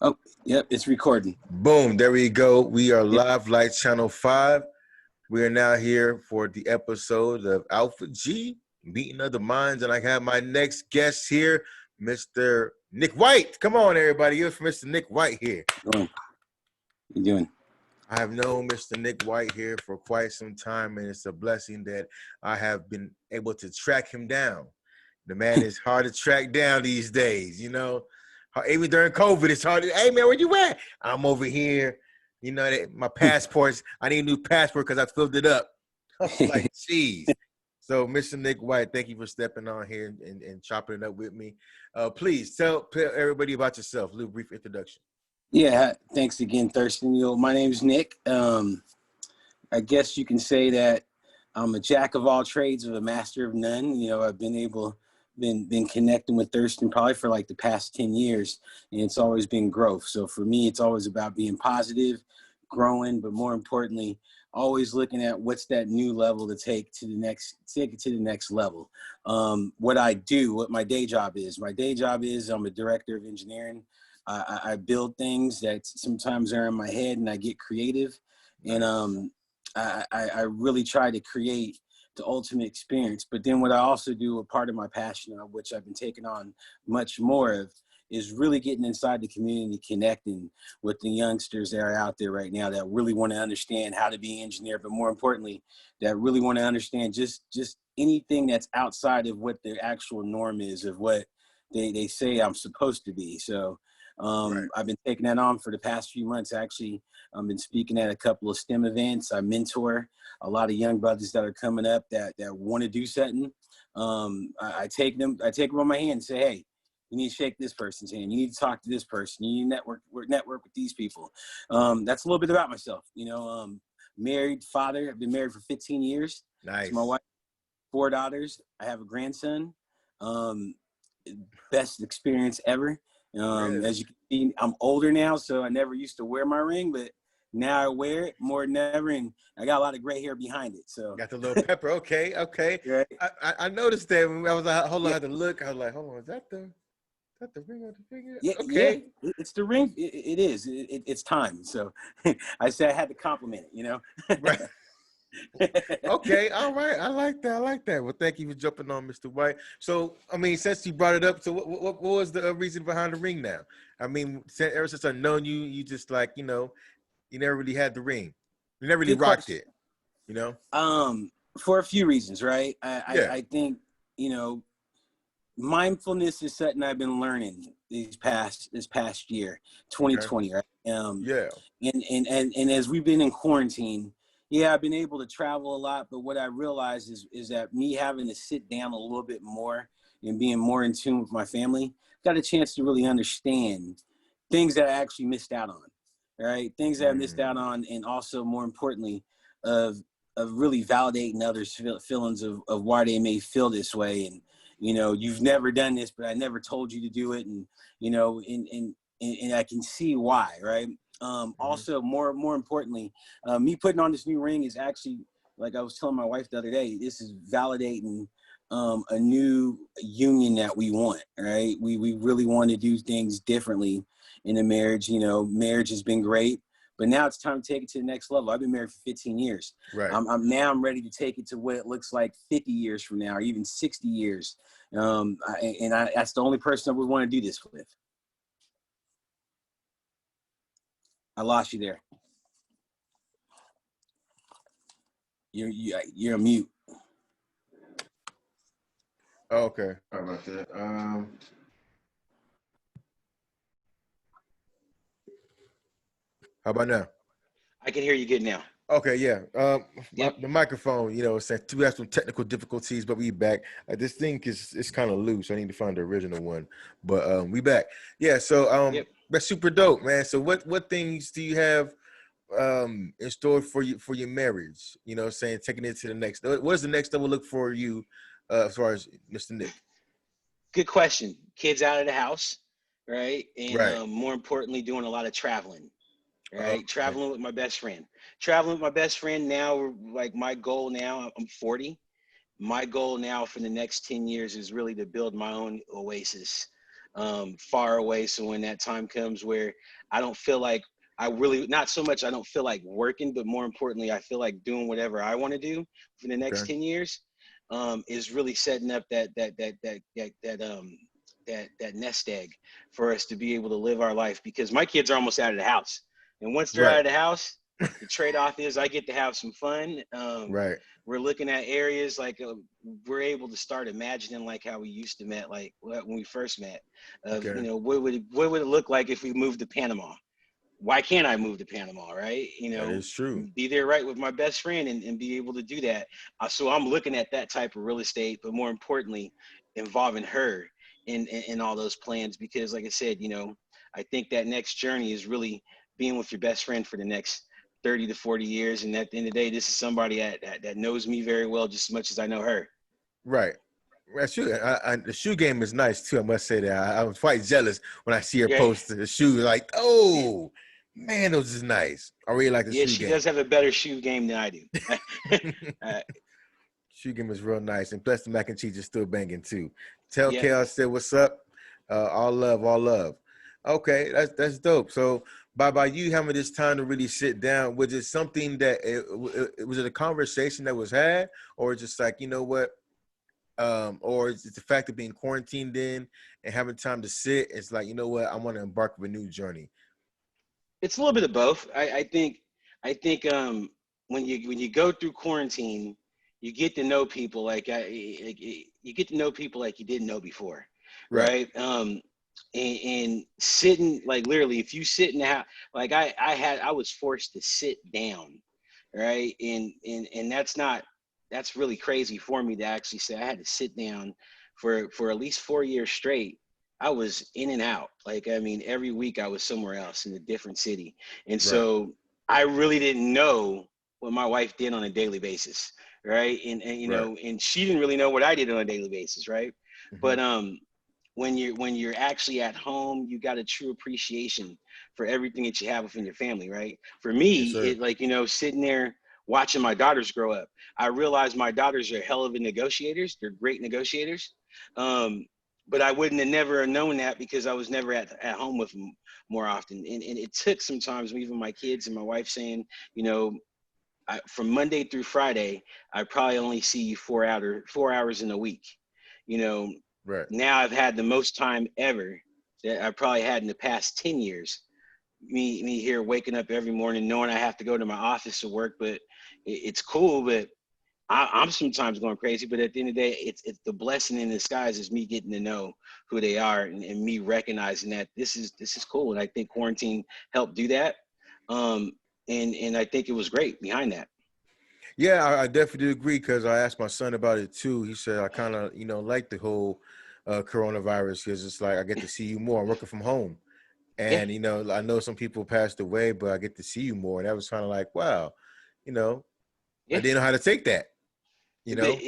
Oh, yep, it's recording. Boom, there we go. We are live, Light Channel 5. We are now here for the episode of Alpha G, Meeting of the Minds. And I have my next guest here, Mr. Nick White. Come on, everybody. Here's Mr. Nick White here. What you doing? I have known Mr. Nick White here for quite some time, and it's a blessing that I have been able to track him down. The man is hard to track down these days, you know. Even during COVID, it's hard to, hey, man, where you at? I'm over here. You know, my passports, I need a new passport because I filled it up. I'm like, geez. So, Mr. Nick White, thank you for stepping on here and chopping it up with me. Please tell everybody about yourself, a little brief introduction. Yeah, thanks again, Thurston. My name is Nick. I guess you can say that I'm a jack of all trades with a master of none. I've been connecting with Thurston probably for like the past 10 years, and it's always been growth. So for me, it's always about being positive, growing, but more importantly, always looking at what's that new level to take it to the next level. What my day job is I'm a director of engineering. I build things that sometimes are in my head, and I get creative, and I really try to create the ultimate experience. But then what I also do, a part of my passion, which I've been taking on much more of, is really getting inside the community, connecting with the youngsters that are out there right now that really want to understand how to be an engineer, but more importantly, that really want to understand just anything that's outside of what their actual norm is of what they say I'm supposed to be. So Right. I've been taking that on for the past few months. Actually, I've been speaking at a couple of STEM events. I mentor a lot of young brothers that are coming up that want to do something. I take them on my hand and say, hey, you need to shake this person's hand. You need to talk to this person. You need to network with these people. That's a little bit about myself. Married father. I've been married for 15 years. Nice. To my wife, 4 daughters. I have a grandson. Best experience ever. Really? As you can see, I'm older now, so I never used to wear my ring, but now I wear it more than ever, and I got a lot of gray hair behind it. So Got the little pepper. Okay. right? I noticed that when I was like, hold on, I Yeah, had to look. I was like, hold on, is that the ring on the finger? yeah. Okay. It's the ring. It is. It's time. So I said I had to compliment it. Right. Okay. All right. I like that. Well, thank you for jumping on, Mr. White. So, I mean, since you brought it up, so what was the reason behind the ring now? I mean, ever since I've known you, you just like, you never really had the ring. You never really Good rocked question. it, you know? For a few reasons, right? Yeah. I think mindfulness is something I've been learning this past year, Okay. 2020, right? Yeah. And as we've been in quarantine, yeah, I've been able to travel a lot, but what I realized is that me having to sit down a little bit more and being more in tune with my family, got a chance to really understand things that I actually missed out on, right? Things that I missed out Mm. on, and also more importantly, of really validating others' feelings of why they may feel this way. And you've never done this, but I never told you to do it, and and I can see why, right? Mm-hmm. Also, more importantly, me putting on this new ring is actually, like I was telling my wife the other day, this is validating a new union that we want, right? We really want to do things differently in a marriage. Marriage has been great, but now it's time to take it to the next level. I've been married for 15 years. Right. I'm ready to take it to what it looks like 50 years from now, or even 60 years. That's the only person I would want to do this with. I lost you there. You're a mute. Oh, okay. Sorry about that. How about now? I can hear you good now. Okay, yeah. Yep. The microphone, said we have some technical difficulties, but we back. This thing is kind of loose. I need to find the original one, but we back. Yeah. So Yep. that's super dope, man. So what things do you have in store for your marriage? Saying taking it to the next. What is the next level look for you, as far as Mr. Nick? Good question. Kids out of the house, right? And Right. more importantly, doing a lot of traveling, right? Okay. Traveling with my best friend. Traveling with my best friend now, like my goal now, I'm 40. My goal now for the next 10 years is really to build my own oasis far away. So when that time comes where I don't feel like I really, not so much I don't feel like working, but more importantly, I feel like doing whatever I want to do for the next Okay. 10 years, is really setting up that nest egg for us to be able to live our life, because my kids are almost out of the house. And once they're out Right. of the house, the trade-off is I get to have some fun. Right. We're looking at areas like we're able to start imagining like how we used to met, like when we first met, of, Okay. what would it look like if we moved to Panama? Why can't I move to Panama, right? That is true. Be there right with my best friend, and be able to do that. So I'm looking at that type of real estate, but more importantly, involving her in all those plans, because like I said, I think that next journey is really being with your best friend for the next 30 to 40 years. And at the end of the day, this is somebody that knows me very well, just as much as I know her. Right. That's true. The shoe game is nice too. I must say that I was quite jealous when I see her Yeah. post the shoes. Like, oh man, those is nice. I really like the Yeah, shoe she does game. have a better shoe game than I do. uh, Shoe game is real nice, and plus the mac and cheese is still banging too. Tell yeah. Kale I said what's up. All love, all love. Okay, that's dope. So by you having this time to really sit down, was it something that was it a conversation that was had, or just like, you know what? Or it's the fact of being quarantined in and having time to sit. It's like, you know what, I want to embark on a new journey. It's a little bit of both. I think when you go through quarantine, you get to know people you get to know people like you didn't know before, Right, right? And sitting, like, literally, if you sit in the house, like I was forced to sit down, right? And that's really crazy for me to actually say I had to sit down for at least 4 years straight. I was in and out. Like, I mean, every week I was somewhere else in a different city. And right, so I really didn't know what my wife did on a daily basis. Right. And right. and she didn't really know what I did on a daily basis. Right. Hmm. But when you're actually at home, you got a true appreciation for everything that you have within your family. Right. For Yes, me, sir. it, like, sitting there watching my daughters grow up, I realized my daughters are hell of a negotiators. They're great negotiators. Um, but I wouldn't have never known that because I was never at home with them more often. And it took sometimes even my kids and my wife saying, you know, from Monday through Friday, I probably only see you 4 hours in a week. You know, Right. now I've had the most time ever that I probably had in the past 10 years. Me here waking up every morning knowing I have to go to my office to work, but it's cool. But I'm sometimes going crazy, but at the end of the day, it's the blessing in disguise is me getting to know who they are, and me recognizing that this is cool. And I think quarantine helped do that. Um, and I think it was great behind that. Yeah, I definitely agree because I asked my son about it too. He said I kind of, like the whole coronavirus because it's like I get to see you more. I'm working from home, Yeah, and I know some people passed away, but I get to see you more. And that was kind of like, wow, you know, I yeah. didn't know how to take that. You But know,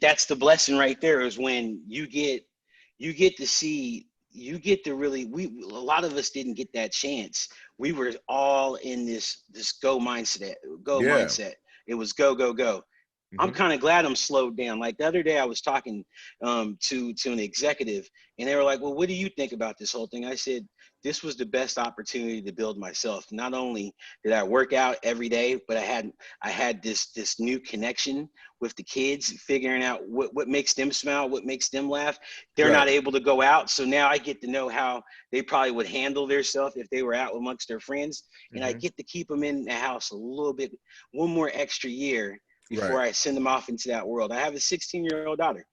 that's the blessing right there, is when you get to see, you get to really, a lot of us didn't get that chance. We were all in this yeah. go mindset. It was go go go. I'm Hmm. kind of glad I'm slowed down. Like the other day, I was talking to an executive, and they were like, "Well, what do you think about this whole thing?" I said, "This was the best opportunity to build myself. Not only did I work out every day, but I had this new connection with the kids, figuring out what makes them smile, what makes them laugh. They're Right. not able to go out, so now I get to know how they probably would handle themselves if they were out amongst their friends, and I Hmm. get to keep them in the house a little bit, one more extra year before Right. I send them off into that world. I have a 16-year-old daughter.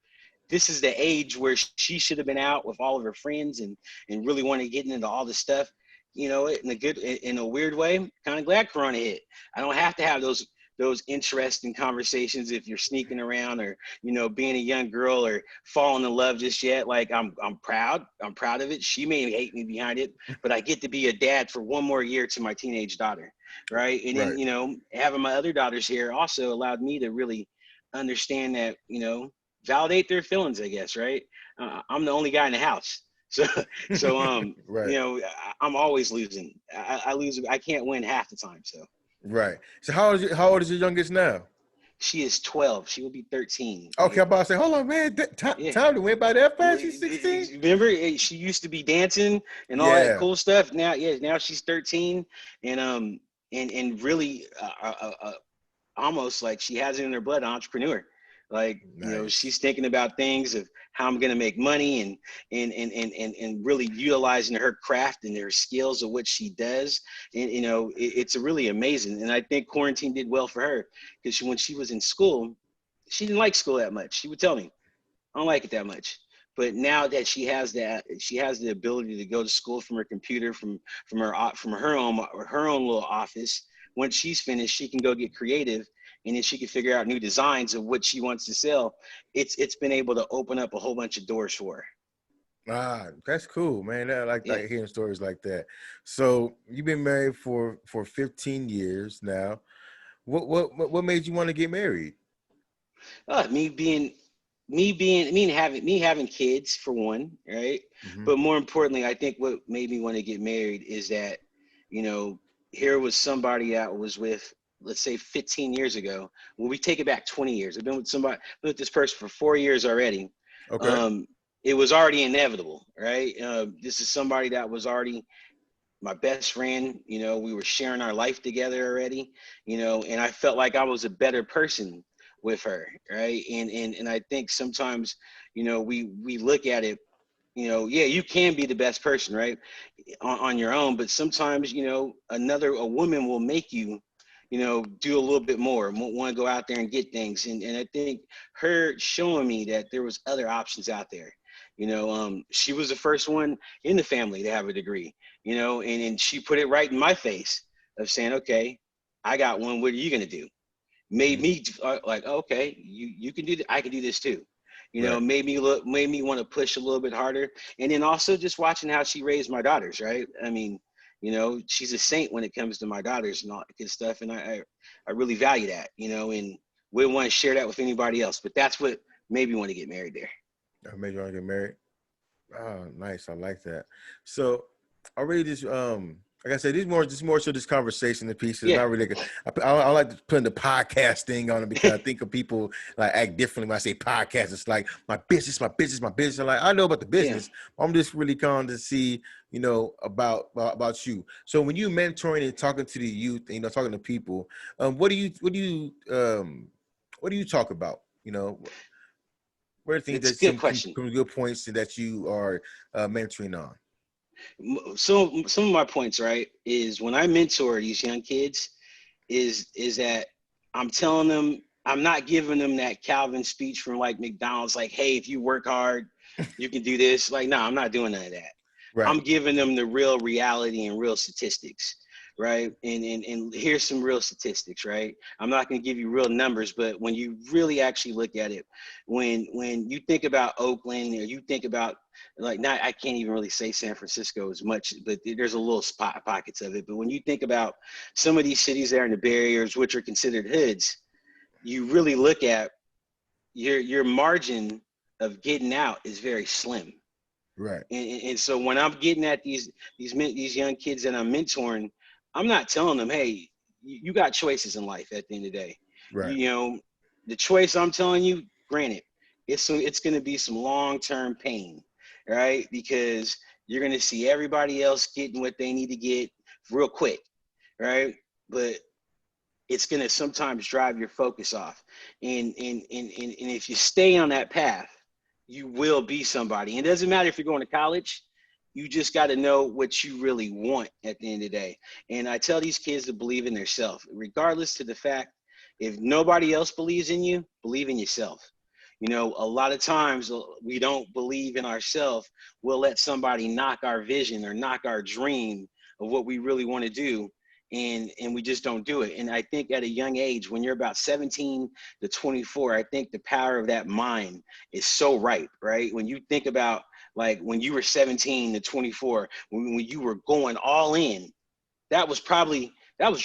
This is the age where she should have been out with all of her friends and really want to get into all this stuff. In a weird way, kind of glad Corona hit. I don't have to have those interesting conversations if you're sneaking around, or being a young girl, or falling in love just yet. Like, I'm proud of it. She may hate me behind it, but I get to be a dad for one more year to my teenage daughter, right? And then Right. having my other daughters here also allowed me to really understand that, validate their feelings, I guess, right? I'm the only guy in the house. So, so Right. I'm always losing. I lose. I can't win half the time. So Right. So how old is your youngest now? She is 12. She will be 13. Okay, I'm about to say, hold on, man. Yeah. Time went by that fast. She's 16. Remember, she used to be dancing and all that Yeah, cool stuff. Now, yeah, now she's 13, and really, almost like she has it in her blood, an entrepreneur. Like, nice. she's thinking about things of how I'm gonna make money, and really utilizing her craft and her skills of what she does. And it's a really amazing. And I think quarantine did well for her, because when she was in school, she didn't like school that much. She would tell me, I don't like it that much. But now that she has the ability to go to school from her computer, from her own little office. Once she's finished, she can go get creative, and then she can figure out new designs of what she wants to sell. It's been able to open up a whole bunch of doors for her. Ah, that's cool, man. I Yeah. like hearing stories like that. So you've been married for 15 years now. What made you want to get married? Uh, me being me having kids, for one, right? Hmm. But more importantly, I think what made me want to get married is that, you know, here was somebody that was with, let's say, 15 years ago. Well, we take it back 20 years. I've been with this person for 4 years already. Okay. um it was already inevitable, right? This is somebody that was already my best friend. We were sharing our life together already. And I felt like I was a better person with her, right? And I think sometimes, we look at it, yeah, you can be the best person, right, on your own, but sometimes, a woman will make you, do a little bit more, want to go out there and get things. And I think her showing me that there was other options out there. She was the first one in the family to have a degree, and she put it right in my face of saying, okay, I got one, what are you going to do? Made Hmm. me like, okay, you can do that, I can do this too. Right. Made me want to push a little bit harder. And then also just watching how she raised my daughters, right? I mean, she's a saint when it comes to my daughters and all that good stuff. And I really value that, and wouldn't want to share that with anybody else. But that's what made me want to get married there. I made you want to get married. Oh, nice. I like that. So I really just like I said, this more so this conversation the pieces. Yeah, Not really. I like to put the podcast thing on it because I think of people like act differently when I say podcast. It's like my business, my business, my business. I'm like, I know about the yeah. business. I'm just really calling to see, about you. So when you mentoring and talking to the youth, and, talking to people, what do you talk about? What are the things It's that a good question. some good points that you are mentoring on? So some of my points, right, is when I mentor these young kids, is that I'm telling them, I'm not giving them that Calvin speech from like McDonald's, like, hey, if you work hard, you can do this. Like, no, I'm not doing none of that. Right. I'm giving them the real reality and real statistics, right? And here's some real statistics, right? I'm not going to give you real numbers, but when you really actually look at it, when you think about Oakland, or you think about, like, not, I can't even really say San Francisco as much, but there's a little spot pockets of it. But when you think about some of these cities there in the barriers, which are considered hoods, you really look at your margin of getting out is very slim. Right. And so when I'm getting at these young kids that I'm mentoring, I'm not telling them, hey, you got choices in life at the end of the day. Right. You know, the choice I'm telling you, granted, it's going to be some long-term pain, right? Because you're going to see everybody else getting what they need to get real quick, right? But it's going to sometimes drive your focus off. And if you stay on that path, you will be somebody. And it doesn't matter if you're going to college, you just got to know what you really want at the end of the day. And I tell these kids to believe in themselves, regardless to the fact, if nobody else believes in you, believe in yourself. A lot of times we don't believe in ourselves. We'll let somebody knock our vision or knock our dream of what we really want to do, and we just don't do it. And I think at a young age, when you're about 17 to 24, I think the power of that mind is so ripe, right? When you think about, like, when you were 17 to 24, when you were going all in, that was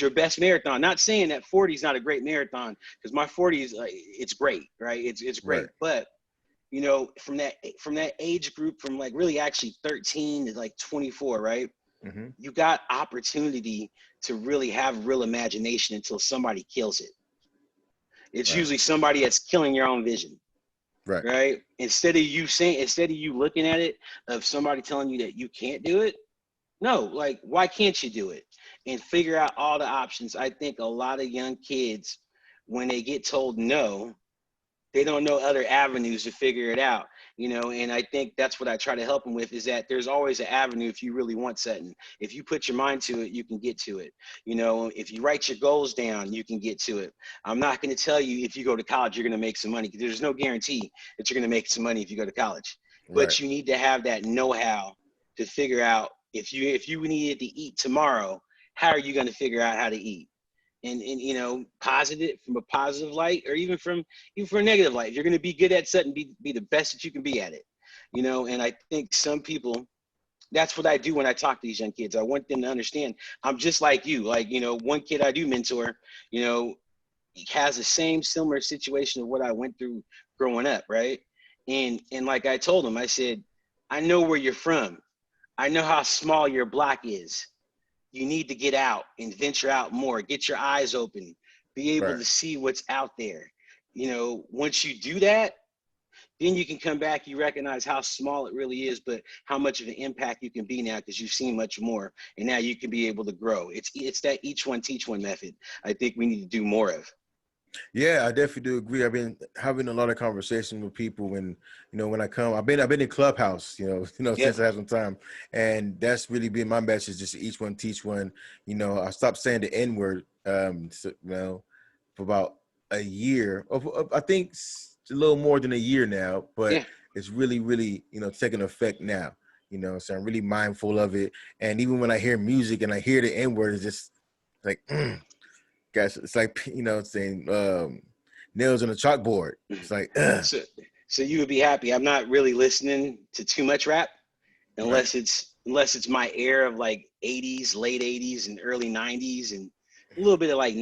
your best marathon. Not saying that 40 is not a great marathon, because my 40 is, it's great, right? It's Right. great. But from that age group, from like really actually 13 to like 24, right? Hmm. You got opportunity to really have real imagination until somebody kills it. It's Right. usually somebody that's killing your own vision, Right. right? Instead of you looking at it of somebody telling you that you can't do it, no, like, why can't you do it? And figure out all the options. I think a lot of young kids, when they get told no, they don't know other avenues to figure it out, and I think that's what I try to help them with, is that there's always an avenue if you really want something. If you put your mind to it, you can get to it. If you write your goals down, you can get to it. I'm not going to tell you if you go to college you're going to make some money, because there's no guarantee that you're going to make some money if you go to college. Right. But you need to have that know-how to figure out, if you needed to eat tomorrow, how are you going to figure out how to eat? And positive, from a positive light, or even for a negative light. If you're going to be good at something, be the best that you can be at it. And I think some people, that's what I do when I talk to these young kids. I want them to understand I'm just like you. Like, one kid I do mentor, he has the same similar situation of what I went through growing up, right? And like I told him, I said, I know where you're from. I know how small your block is. You need to get out and venture out more, get your eyes open, be able Right. to see what's out there. Once you do that, then you can come back, you recognize how small it really is, but how much of an impact you can be now, because you've seen much more, and now you can be able to grow. It's that each one teach one method I think we need to do more of. Yeah, I definitely do agree. I've been having a lot of conversations with people when I come. I've been in Clubhouse, Yep. since I have some time, and that's really been my message. Just each one teach one. I stopped saying the N word, for about a year. I think a little more than a year now, but Yeah. it's really, really, taking effect now. So I'm really mindful of it. And even when I hear music and I hear the N word, it's just like. Guys, it's like saying nails on a chalkboard. It's like so so you would be happy I'm not really listening to too much rap, right, unless it's my era of like 80s, late 80s and early 90s, and a little bit of like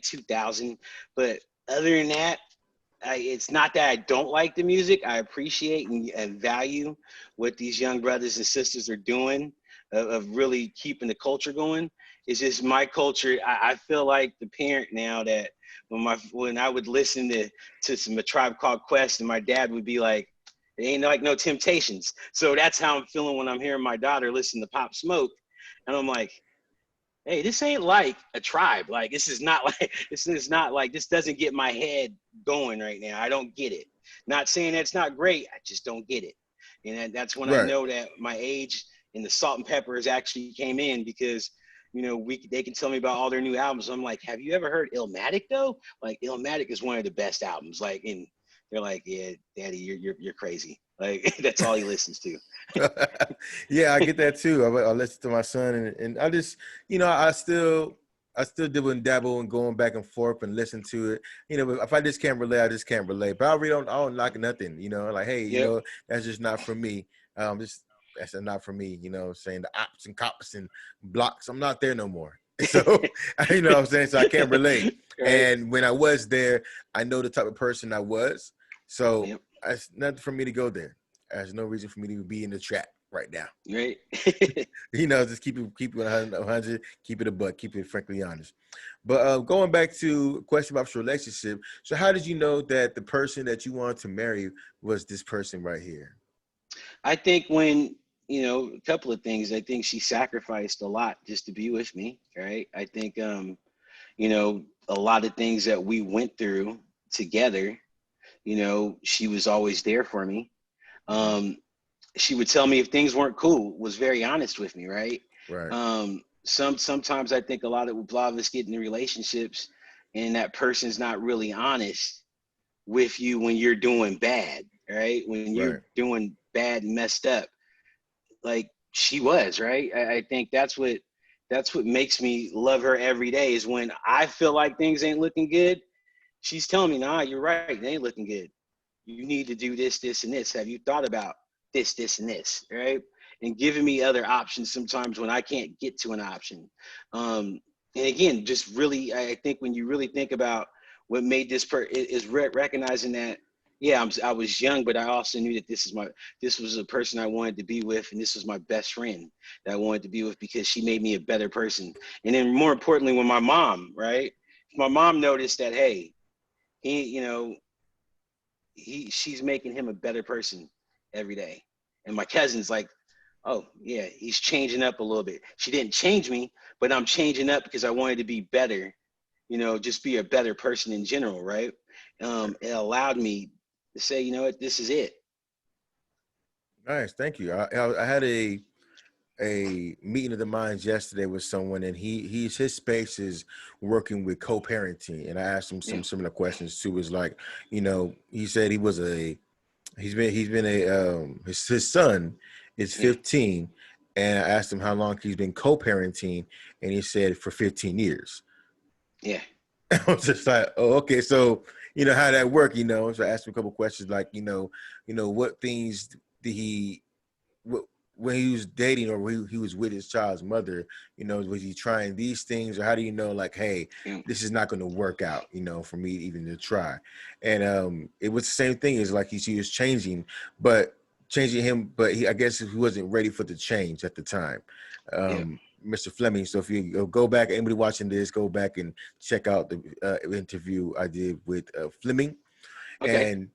2000. But other than that, it's not that I don't like the music. I appreciate and value what these young brothers and sisters are doing, of really keeping the culture going. It's just my culture. I feel like the parent now, that when I would listen to some A Tribe Called Quest, and my dad would be like, "It ain't like no Temptations." So that's how I'm feeling when I'm hearing my daughter listen to Pop Smoke, and I'm like, hey, this ain't like a tribe. Like, this is not like this doesn't get my head going right now. I don't get it. Not saying that's not great. I just don't get it. And that's when I right, know that my age and the salt and peppers actually came in, because they can tell me about all their new albums. I'm like, have you ever heard Illmatic though? Like, Illmatic is one of the best albums. Like, and they're like, yeah, Daddy, you're crazy. Like, that's all he listens to. yeah, I get that too. I listen to my son, and I just, I still dibble and dabble and going back and forth and listen to it. But if I just can't relate, I just can't relate. But I don't knock nothing. Like, hey, Yep. that's just not for me. Just that's not for me. Saying the ops and cops and blocks, I'm not there no more. So what I'm saying. So I can't relate. Right. And when I was there, I know the type of person I was. So Yep. it's nothing for me to go there. There's no reason for me to be in the trap right now. Right. Just keep it 100, keep it a buck, keep it frankly honest. But going back to a question about your relationship, so how did you know that the person that you wanted to marry was this person right here? I think a couple of things. I think she sacrificed a lot just to be with me, right? I think, a lot of things that we went through together, she was always there for me. Mm-hmm. Um, she would tell me if things weren't cool, was very honest with me, right? Right, Sometimes I think a lot of us get into relationships, and that person's not really honest with you when you're doing bad, right? When you're right, doing bad and messed up, like she was, right? I think that's what makes me love her every day, is when I feel like things ain't looking good, she's telling me, nah, you're right, they ain't looking good. You need to do this, this, and this. Have you thought about this, and this, right? And giving me other options sometimes when I can't get to an option. And again, just really, I think when you really think about what made is recognizing that, yeah, I was young, but I also knew that this was a person I wanted to be with, and this was my best friend that I wanted to be with, because she made me a better person. And then more importantly, when my mom, right? My mom noticed that, hey, he, she's making him a better person every day. And my cousin's like, oh yeah, he's changing up a little bit. She didn't change me, but I'm changing up because I wanted to be better, just be a better person in general, right? It allowed me to say, you know what, this is it. Nice, thank you. I had a meeting of the minds yesterday with someone, and his space is working with co-parenting, and I asked him Yeah, some similar questions too. Is like, he said he's been a his son is yeah, 15, and I asked him how long he's been co-parenting, and he said for 15 years. yeah, I was just like, oh, okay, so how that work, So I asked him a couple questions like, what things did he when he was dating or when he was with his child's mother, was he trying these things, or how do you know, like, hey, yeah, this is not going to work out, for me even to try? And it was the same thing as like he was changing him, but I guess he wasn't ready for the change at the time. yeah. Mr. Fleming. So if you go back, anybody watching this, go back and check out the interview I did with Fleming, Okay. and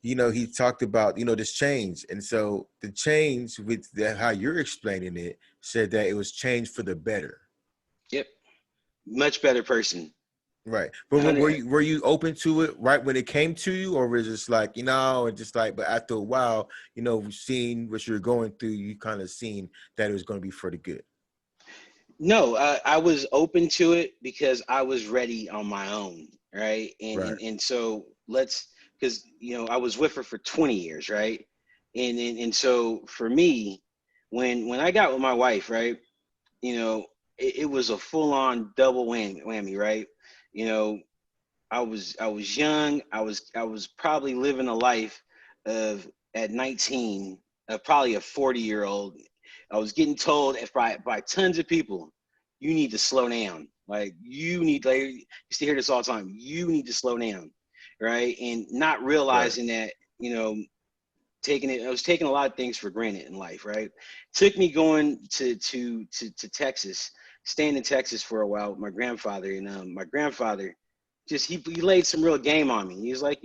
he talked about this change, and so the change with how you're explaining it said that it was changed for the better. Yep. Much better person. Right, but were 100. you open to it right when it came to you, or was it just like and just like, but after a while, seeing what you're going through, you kind of seen that it was going to be for the good? No, I was open to it because I was ready on my own, right? And Right, and and so let's, because I was with her for 20 years, right? And so for me, when I got with my wife, right, it was a full on double whammy, right? You know, I was young. I was probably living a life of at 19 of probably a 40-year-old. I was getting told by tons of people, you need to slow down. Like you need, like, you used to hear this all the time. You need to slow down, right? And not right, realizing that, I was taking a lot of things for granted in life, right? Took me going to Texas, staying in Texas for a while with my grandfather, and my grandfather just he laid some real game on me. He was like,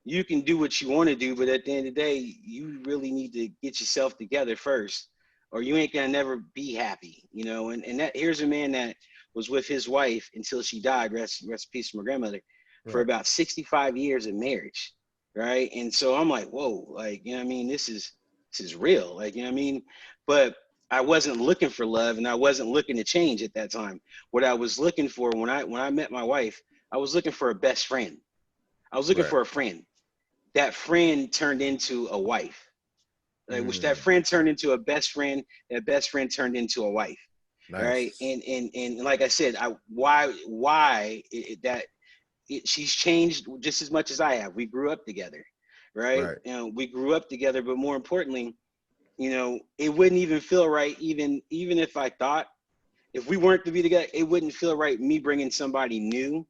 you can do what you want to do, but at the end of the day, you really need to get yourself together first, or you ain't gonna never be happy, And that, here's a man that was with his wife until she died. Rest in peace from my grandmother, for right, about 65 years of marriage, right? And so I'm like, whoa, like, what I mean, this is real, like, what I mean. But I wasn't looking for love, and I wasn't looking to change at that time. What I was looking for when I met my wife, I was looking for a best friend. I was looking right. for a friend. That friend turned into a wife, which that Mm, friend turned into a best friend. That best friend turned into a wife, right? nice. And like I said, she's changed just as much as I have. We grew up together, right? Right, We grew up together, but more importantly, it wouldn't even feel right, even if I thought, if we weren't to be together, it wouldn't feel right me bringing somebody new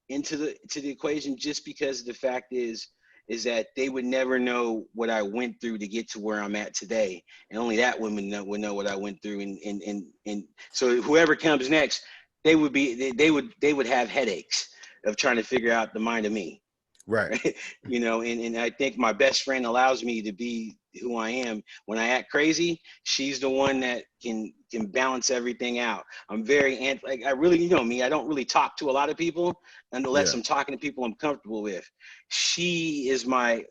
into the equation, just because the fact is that they would never know what I went through to get to where I'm at today, and only that woman would know what I went through, and so whoever comes next, they would have headaches of trying to figure out the mind of me. right. Right? And I think my best friend allows me to be who I am. When I act crazy, she's the one that can balance everything out. I'm very like, I really, me, I don't really talk to a lot of people unless Yeah, I'm talking to people I'm comfortable with. She is my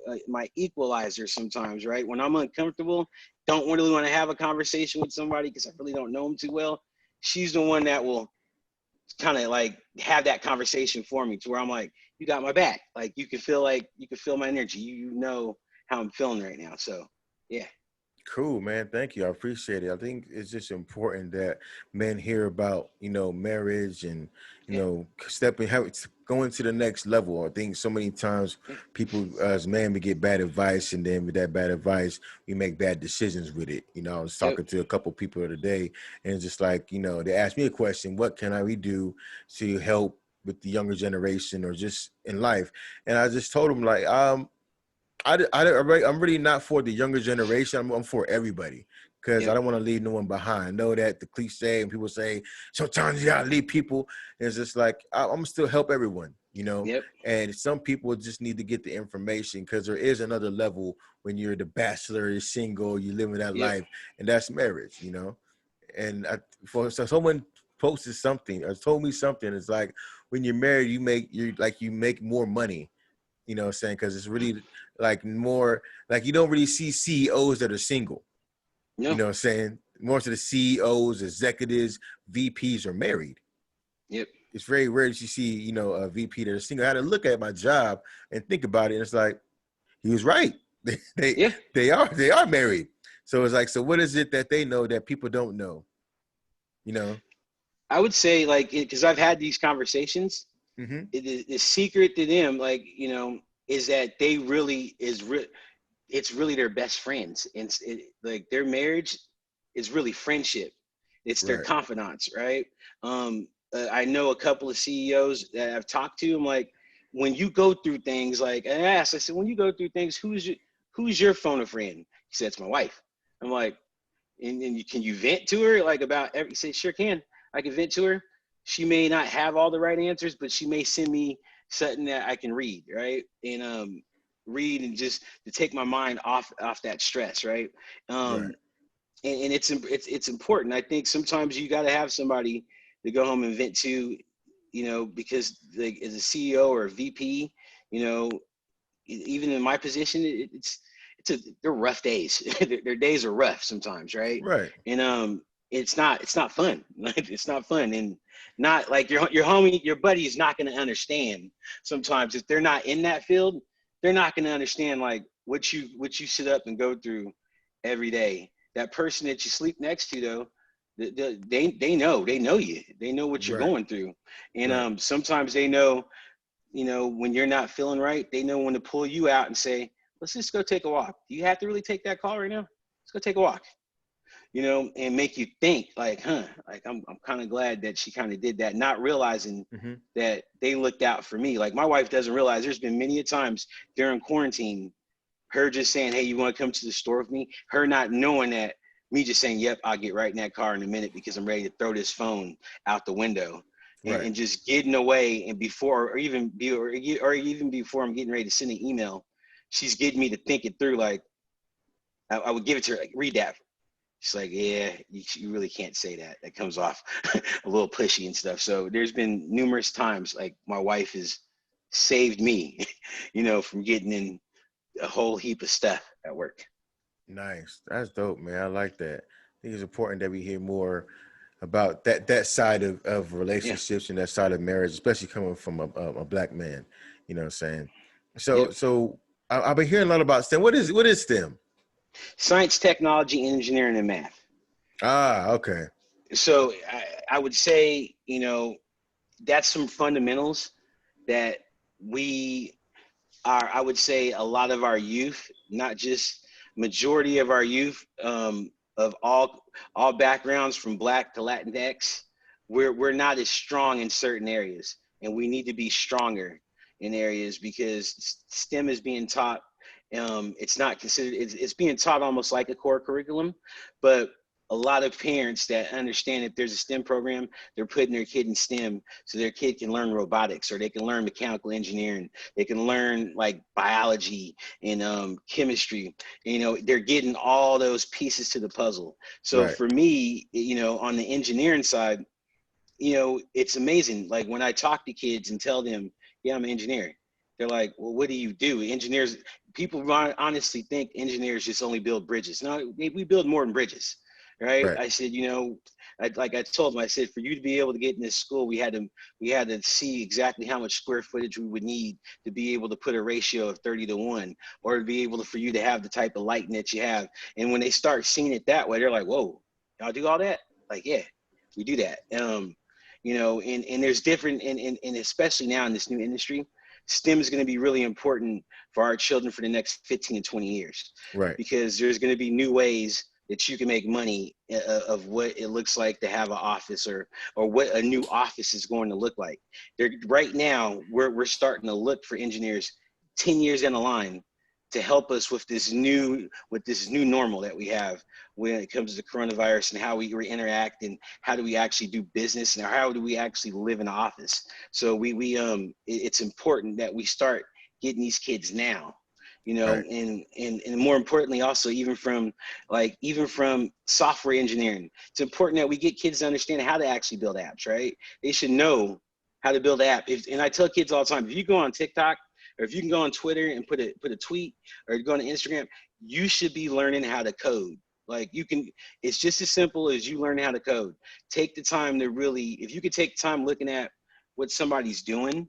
equalizer sometimes, right? When I'm uncomfortable, don't really want to have a conversation with somebody because I really don't know them too well. She's the one that will kind of like have that conversation for me, to where I'm like, you got my back. Like you can feel my energy. You know how I'm feeling right now. So yeah. cool, man. Thank you. I appreciate it. I think it's just important that men hear about, marriage and, Yeah. going to the next level. I think so many times Yeah. people as men, we get bad advice, and then with that bad advice, we make bad decisions with it. I was Yep. talking to a couple people today, and it's just like, they asked me a question: what can I do to help with the younger generation or just in life? And I just told them, like, I'm really not for the younger generation. I'm for everybody, because I Yep. don't want to leave no one behind. I know that the cliche, and people say sometimes you gotta leave people. It's just like I'm still help everyone. you know. Yep. And some people just need to get the information, because there is another level when you're the bachelor, you're single, you're living that Yep. life, and that's marriage, you know. And so someone posted something or told me something. It's like, when you're married, you make more money. You know what I'm saying? Because it's really like more like, you don't really see CEOs that are single. You No. know what I'm saying? Most of the CEOs, executives, VPs are married. Yep. It's very rare that you see, you know, a VP that is single. I had to look at my job and think about it. And it's like, he was right. They Yeah. they are married. So it's like, so what is it that they know that people don't know? You know? I would say, like, because I've had these conversations, Mm-hmm. the secret to them, like, is that they really it's really their best friends, and like their marriage is really friendship. It's their Right. confidants, right? I know a couple of CEOs that I've talked to. I'm like, when you go through things, like I said, when you go through things, who's your phone a friend? He said, it's my wife. I'm like, and can you vent to her, like, about every? He said, sure can. I can vent to her. She may not have all the right answers, but she may send me something that I can read, right? And read, and just to take my mind off that stress, right? Right. And it's important. I think sometimes you got to have somebody to go home and vent to, because, like, as a CEO or a VP, even in my position, they're rough days. Their days are rough sometimes, right? Right. And it's not fun. It's not fun, and not like your homie, your buddy is not going to understand sometimes if they're not in that field. They're not going to understand, like, what you sit up and go through every day. That person that you sleep next to, though, they know you. They know what you're Right. going through, and Right. sometimes they know, when you're not feeling right. They know when to pull you out and say, let's just go take a walk. Do you have to really take that call right now? Let's go take a walk, and make you think, like, like, I'm kind of glad that she kind of did that, not realizing Mm-hmm. that they looked out for me. Like, my wife doesn't realize there's been many a times during quarantine, her just saying, hey, you want to come to the store with me? Her not knowing that, me just saying, yep, I'll get right in that car in a minute because I'm ready to throw this phone out the window, and, Right. and just getting away. And before, or even before I'm getting ready to send an email, she's getting me to think it through. Like, I would give it to her, like, read that. She's like, yeah, you really can't say that. That comes off a little pushy and stuff. So there's been numerous times, like, my wife has saved me, from getting in a whole heap of stuff at work. Nice. That's dope, man. I like that. I think it's important that we hear more about that side of Yeah. relationships and that side of marriage, especially coming from a black man. You know what I'm saying? So Yep. I've been hearing a lot about STEM. What is STEM? Science, technology, engineering, and math. Ah, okay. So I would say, that's some fundamentals that we I would say a lot of our youth, not just majority of our youth, of all backgrounds from Black to Latinx, we're not as strong in certain areas, and we need to be stronger in areas because STEM is being taught. It's not considered. It's being taught almost like a core curriculum, but a lot of parents that understand if there's a STEM program, they're putting their kid in STEM so their kid can learn robotics, or they can learn mechanical engineering, they can learn, like, biology and chemistry. They're getting all those pieces to the puzzle. So Right. for me, on the engineering side, it's amazing. Like, when I talk to kids and tell them, yeah, I'm an engineer, they're like, well, what do you do? Engineers, people honestly think engineers just only build bridges. No, we build more than bridges, right? Right. I said, like I told them, I said, for you to be able to get in this school, we had to see exactly how much square footage we would need to be able to put a ratio of 30-1, or to be able for you to have the type of lighting that you have. And when they start seeing it that way, they're like, whoa, y'all do all that? Like, yeah, we do that. And there's different, and especially now in this new industry, STEM is going to be really important for our children for the next 15 to 20 years, Right. because there's going to be new ways that you can make money, of what it looks like to have an office, or what a new office is going to look like. Right now, we're starting to look for engineers 10 years down the line to help us with this new normal that we have when it comes to coronavirus and how we interact and how do we actually do business and how do we actually live in the office. So it's important that we start getting these kids now, you know, Right. and more importantly also even from software engineering, it's important that we get kids to understand how to actually build apps, right? They should know how to build an app. And I tell kids all the time, if you go on TikTok or if you can go on Twitter and put a tweet or go on Instagram, you should be learning how to code. Like you can, it's just as simple as you learn how to code. Take the time to really, if you could take the time looking at what somebody's doing,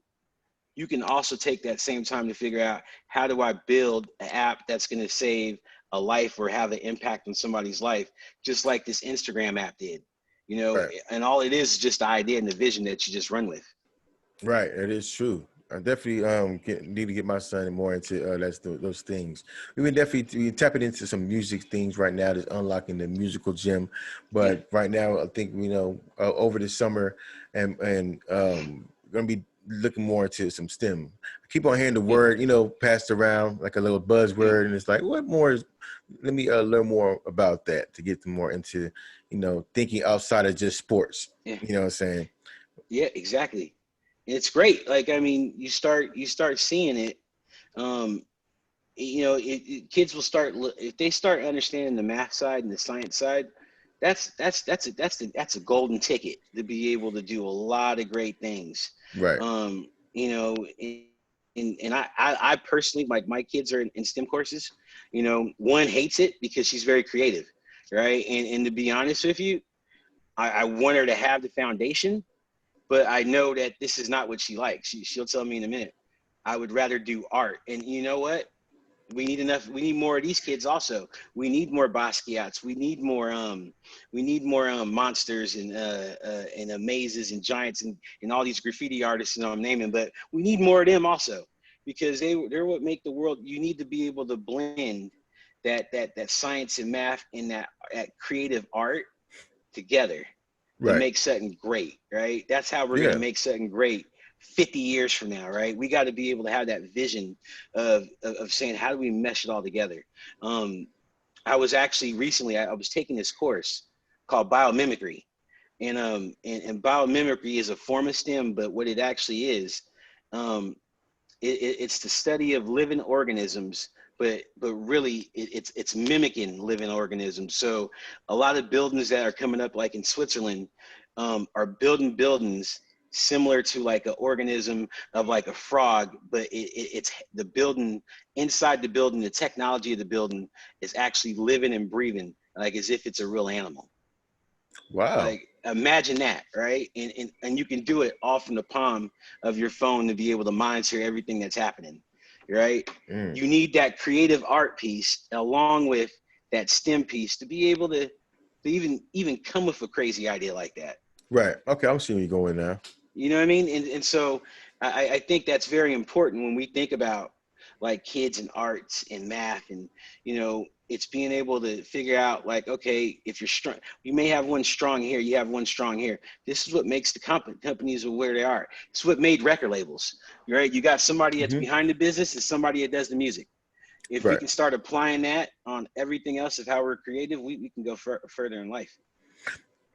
you can also take that same time to figure out how do I build an app that's going to save a life or have an impact on somebody's life, just like this Instagram app did, you know, Right. and all it is just the idea and the vision that you just run with. Right, it is true. I definitely need to get my son more into those things. We tapping into some music things right now that's unlocking the musical gym. Yeah. But right now, I think over the summer and gonna be looking more into some STEM. I keep on hearing the Yeah. word passed around like a little Yeah. buzzword, and it's like, what more is? Let me learn more about that to get them more into thinking outside of just sports. Yeah. You know what I'm saying? Yeah, exactly. It's great. Like, I mean, you start seeing it. Um, Kids will start if they start understanding the math side and the science side. That's a golden ticket to be able to do a lot of great things. Right, Um, you know, and I personally, like my kids are in STEM courses. You know, one hates it because she's very creative, right? And to be honest with you, I want her to have the foundation, but I know that this is not what she likes. She'll tell me in a minute. I would rather do art. And you know what? We need more of these kids also. We need more Basquiat's. We need more monsters and mazes and giants and all these graffiti artists and I'm naming, but we need more of them also because they're what make the world. You need to be able to blend that science and math and that creative art together to right. make something great, right? That's how we're going to Yeah. make something great 50 years from now, right? We got to be able to have that vision of saying, how do we mesh it all together? Um, I was actually recently, I was taking this course called biomimicry. And biomimicry is a form of STEM, but what it actually is, um, it's the study of living organisms, but really it's mimicking living organisms. So a lot of buildings that are coming up, like in Switzerland, are building buildings similar to like an organism of like a frog, but it's the building inside the building. The technology of the building is actually living and breathing, like as if it's a real animal. Wow. Like imagine that, right? And you can do it all from the palm of your phone to be able to monitor everything that's happening, right? Mm. You need that creative art piece along with that STEM piece to be able to even come with a crazy idea like that. Right. Okay, I'm seeing you going now. You know what I mean? And so I think that's very important when we think about like kids and arts and math and, it's being able to figure out like, okay, if you're strong, you may have one strong here, you have one strong here. This is what makes the companies where they are. It's what made record labels, right? You got somebody that's Hmm. behind the business and somebody that does the music. If we Right. can start applying that on everything else of how we're creative, we can go further in life.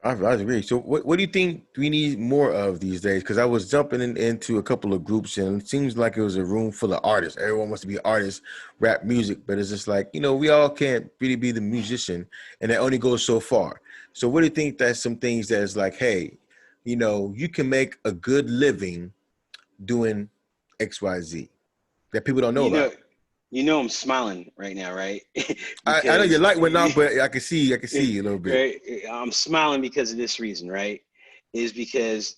I agree. So, what do you think we need more of these days? Because I was jumping into a couple of groups, and it seems like it was a room full of artists. Everyone wants to be artists, rap music, but it's just like we all can't really be the musician, and that only goes so far. So, what do you think? That's some things that's like, hey, you can make a good living doing X, Y, Z that people don't know You know, about. I'm smiling right now, right? I know your Because light went off, but I can see a little bit. right, I'm smiling because of this reason, right? Is because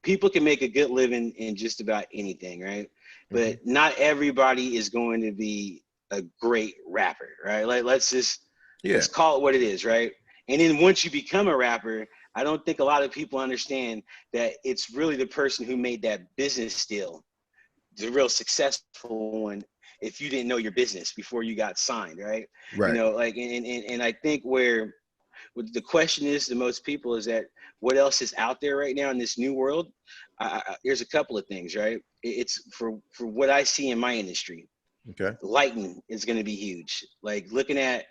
people can make a good living in just about anything, right? Hmm. But not everybody is going to be a great rapper, right? Like let's Yeah. call it what it is, right? And then once you become a rapper, I don't think a lot of people understand that it's really the person who made that business deal, the real successful one, if you didn't know your business before you got signed, right? Right. Like and I think where what the question is to most people is that what else is out there right now in this new world. There's a couple of things, right? It's for what I see in my industry. Okay. Lighting is going to be huge. Like looking at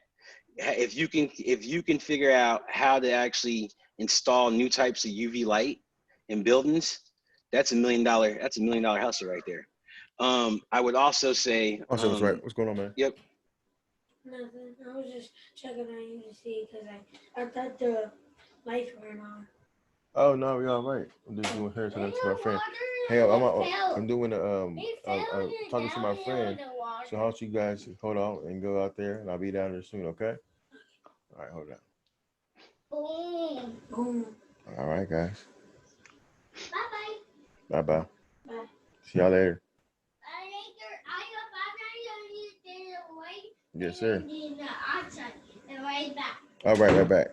if you can figure out how to actually install new types of UV light in buildings, that's a million dollar hustle right there. I would also say, Also, what's right? What's going on, man? yep. Nothing. I was just checking on you to see because I thought the lights weren't on. Oh no, we all right. I'm just doing hair to my friend. Hey, I'm doing talking to my friend. So how don't you guys hold on and go out there, and I'll be down there soon. Okay. All right, hold on. Boom. All right, guys. Bye Bye bye. bye. See y'all later. Yes, sir. All right, right back.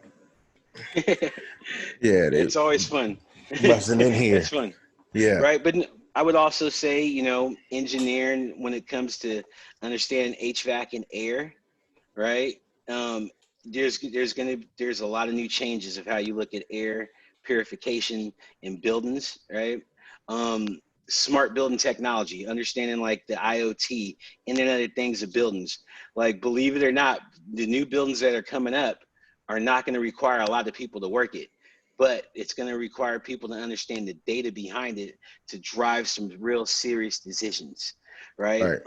Yeah, they It's always fun. busting in It's here. fun, Yeah, right? But I would also say, engineering when it comes to understanding HVAC and air, right? Um, there's a lot of new changes of how you look at air purification in buildings, right? Um, Smart building technology, understanding like the IoT, Internet of Things of buildings. Like, believe it or not, the new buildings that are coming up are not going to require a lot of people to work it, but it's going to require people to understand the data behind it to drive some real serious decisions, right? right,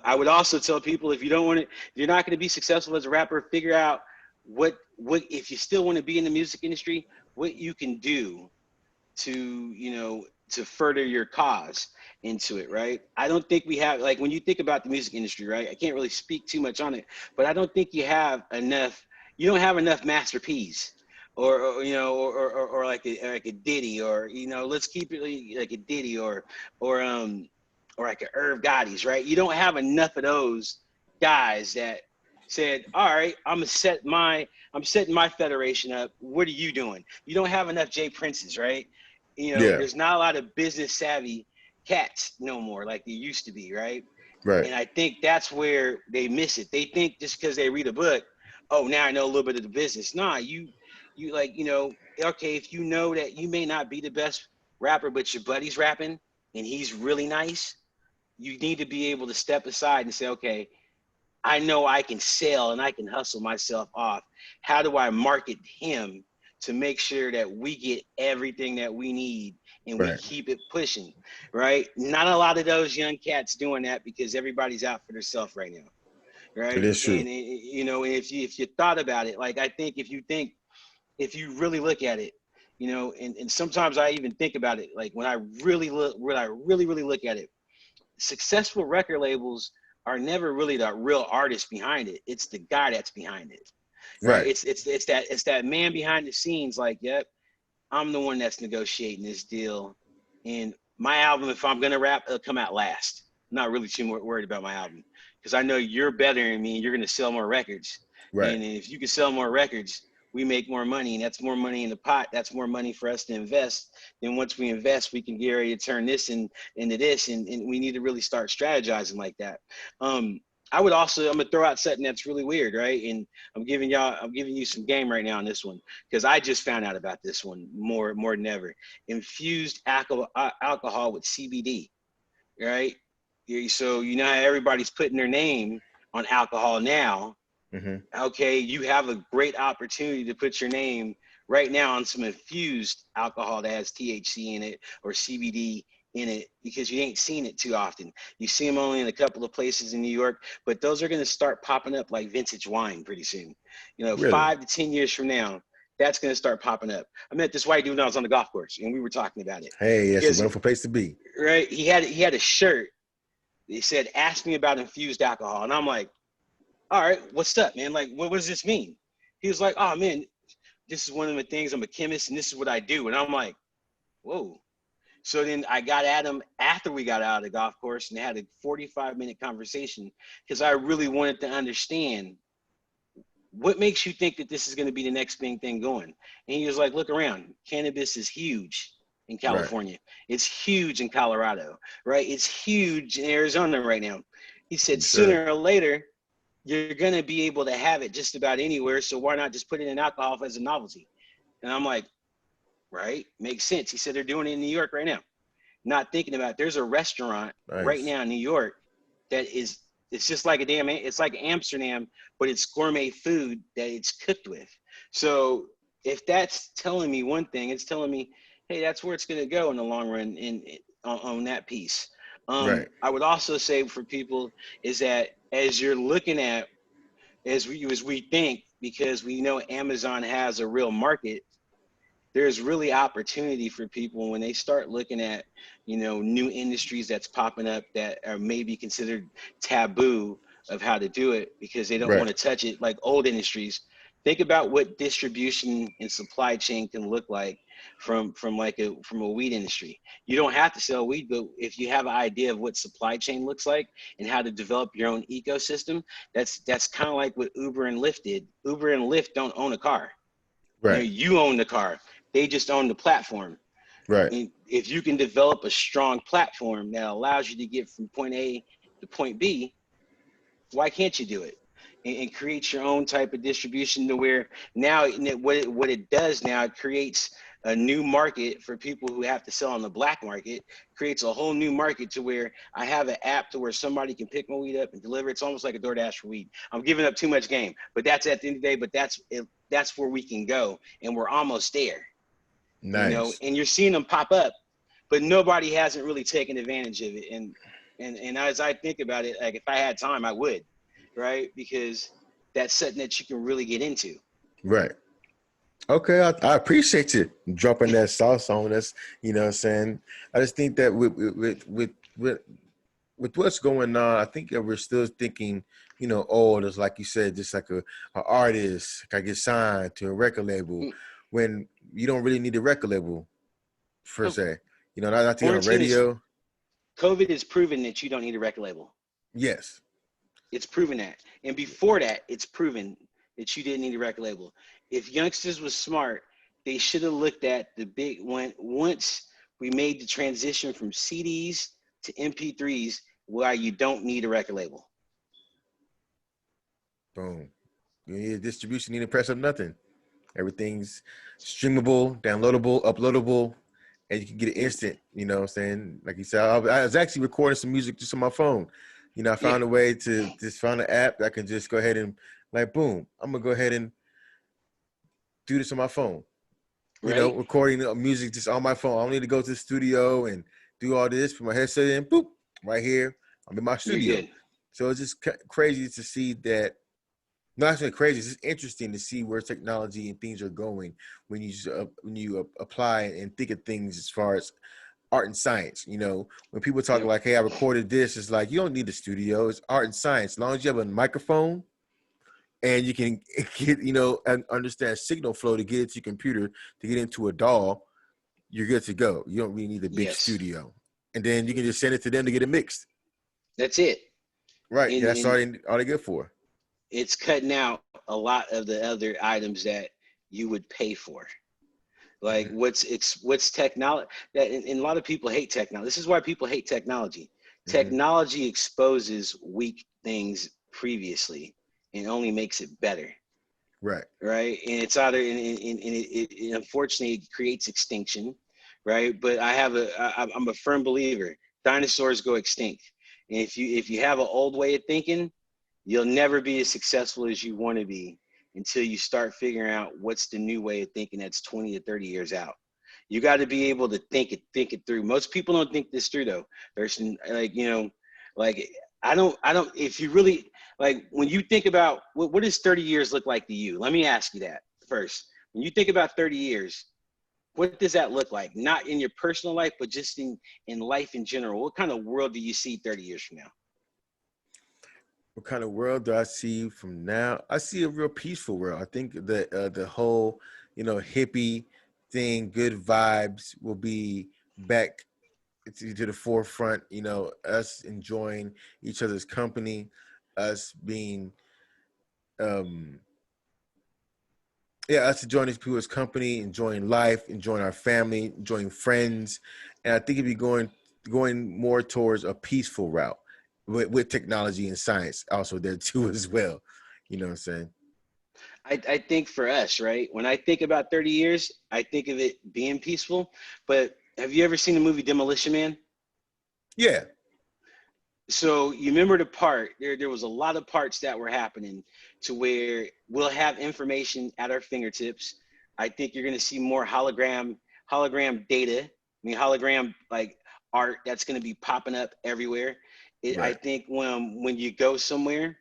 I would also tell people if you don't want to, if you're not going to be successful as a rapper, figure out what if you still want to be in the music industry, what you can do to to further your cause into it, right? I don't think we have, like, when you think about the music industry, right? I can't really speak too much on it, but I don't think you have enough. You don't have enough Master P's, or like a Diddy, or let's keep it like a Diddy, or or like a Irv Gotti's, right? You don't have enough of those guys that said, all right, I'm setting my federation up. What are you doing? You don't have enough Jay Princes, right? yeah, There's not a lot of business savvy cats no more like there used to be, right? right, And I think that's where they miss it. They think just because they read a book, oh, now I know a little bit of the business. Nah, you like, okay, if you know that you may not be the best rapper, but your buddy's rapping and he's really nice, you need to be able to step aside and say, okay, I know I can sell and I can hustle myself off. How do I market him to make sure that we get everything that we need and we right. keep it pushing, right? Not a lot of those young cats doing that because everybody's out for themselves right now, It right? is true. And and if you thought about it, like, I think if you really look at it, and sometimes I even think about it, like when I really look at it, successful record labels are never really the real artist behind it. It's the guy that's behind it, right? Right, It's that man behind the scenes. Like, yep, I'm the one that's negotiating this deal, and my album, if I'm gonna rap, it'll come out last. I'm not really too worried about my album because I know you're better than me and you're gonna sell more records. right. And if you can sell more records, we make more money, and that's more money in the pot. That's more money for us to invest. Then once we invest, we can get ready to turn this into this, and we need to really start strategizing like that. Um, I'm gonna throw out something that's really weird, right? And I'm giving you some game right now on this one because I just found out about this one more than ever. Infused alcohol with CBD, right? So you know how everybody's putting their name on alcohol now. Mm-hmm. Okay, you have a great opportunity to put your name right now on some infused alcohol that has THC in it or CBD in it, because you ain't seen it too often. You see them only in a couple of places in New York, but those are going to start popping up like vintage wine pretty soon. Really? 5 to 10 years from now, that's going to start popping up. I met this white dude when I was on the golf course, and we were talking about it Hey, that's a because, wonderful place to be. right, he had a shirt. He said, "Ask me about infused alcohol," and I'm like, all right, what's up, man? Like, what does this mean? He was like, oh, man, this is one of the things. I'm a chemist, and this is what I do. And I'm like, whoa. So then I got at him after we got out of the golf course and had a 45-minute conversation because I really wanted to understand what makes you think that this is going to be the next big thing going. And he was like, look around. Cannabis is huge in Right. California. It's huge in Colorado, right? It's huge in Arizona right now. He said, Yes, sir. sooner or later, you're going to be able to have it just about anywhere. So why not just put it in alcohol as a novelty? And I'm like, right, makes sense. He said they're doing it in New York right now. Not thinking about it. There's a restaurant right Nice. now in New York that is, it's just like a damn, it's like Amsterdam, but it's gourmet food that it's cooked with. So if that's telling me one thing, it's telling me, hey, that's where it's going to go in the long run on that piece. Right. I would also say for people is that as you're looking at, as we think, because we know Amazon has a real market, there's really opportunity for people when they start looking at, new industries that's popping up that are maybe considered taboo of how to do it because they don't want Right. to touch it, like old industries. Think about what distribution and supply chain can look like from a weed industry. You don't have to sell weed, but if you have an idea of what supply chain looks like and how to develop your own ecosystem, that's kind of like what Uber and Lyft did. Uber and Lyft don't own a car. Right. You own the car. They just own the platform. Right. And if you can develop a strong platform that allows you to get from point A to point B, why can't you do it? And create your own type of distribution to where now what it does now, it creates a new market for people who have to sell on the black market, creates a whole new market to where I have an app to where somebody can pick my weed up and deliver. It's almost like a DoorDash for weed. I'm giving up too much game, but that's at the end of the day, but that's where we can go. And we're almost there, Nice. and you're seeing them pop up, but nobody hasn't really taken advantage of it. And as I think about it, like if I had time, I would, right? Because that's something that you can really get into. Right. Okay, I appreciate you dropping that sauce on us. You know what I'm saying? I just think that with what's going on, I think that we're still thinking, oh, there's like you said, just like a artist can get signed to a record label when you don't really need a record label per se. Not to get on Quarantine is radio. COVID has proven that you don't need a record label. Yes. It's proven that. And before that, it's proven that you didn't need a record label. If youngsters was smart, they should have looked at the big one once we made the transition from CDs to MP3s, why you don't need a record label. Boom. You need a distribution, you need to press up nothing. Everything's streamable, downloadable, uploadable, and you can get it instant. You know what I'm saying? Like you said, I was actually recording some music just on my phone. I found a way to just find an app that I can just go ahead and like, boom, I'm going to go ahead and do this on my phone. Right? Recording music just on my phone. I don't need to go to the studio and do all this, put my headset in, boop, right here. I'm in my You're studio. good. So it's just crazy to see that. Not actually crazy. It's just interesting to see where technology and things are going when you apply and think of things as far as art and science. When people talk Yep. like, "Hey, I recorded this," it's like you don't need a studio. It's art and science. As long as you have a microphone and you can get and understand signal flow to get it to your computer to get into a DAW, you're good to go. You don't really need a big Yes. studio, and then you can just send it to them to get it mixed. That's it. Right. Yeah, that's And all they good for. it's cutting out a lot of the other items that you would pay for. Like Mm-hmm. what's technology that and a lot of people hate technology. This is why people hate technology. Mm-hmm. Technology exposes weak things previously and only makes it better. Right. Right. And it's either and it unfortunately it creates extinction. Right. But I'm a firm believer dinosaurs go extinct. And if you have an old way of thinking, you'll never be as successful as you want to be until you start figuring out what's the new way of thinking that's 20 to 30 years out. You got to be able to think it through. Most people don't think this through though. There's like I don't if you really like when you think about what does 30 years look like to you? Let me ask you that first. When you think about 30 years, what does that look like? Not in your personal life, but just in life in general. What kind of world do you see 30 years from now? What kind of world do I see from now? I see a real peaceful world. I think that the whole, hippie thing, good vibes will be back to the forefront. Us enjoying each other's company, us being, um, us enjoying these people's company, enjoying life, enjoying our family, enjoying friends, and I think it'd be going more towards a peaceful route with technology and science also there too as well. You know what I'm saying? I think for us, right? When I think about 30 years, I think of it being peaceful. But have you ever seen the movie Demolition Man? Yeah. So you remember the part there was a lot of parts that were happening to where we'll have information at our fingertips. I think you're going to see more hologram data. I mean hologram like art that's going to be popping up everywhere. I Right. think when you go somewhere,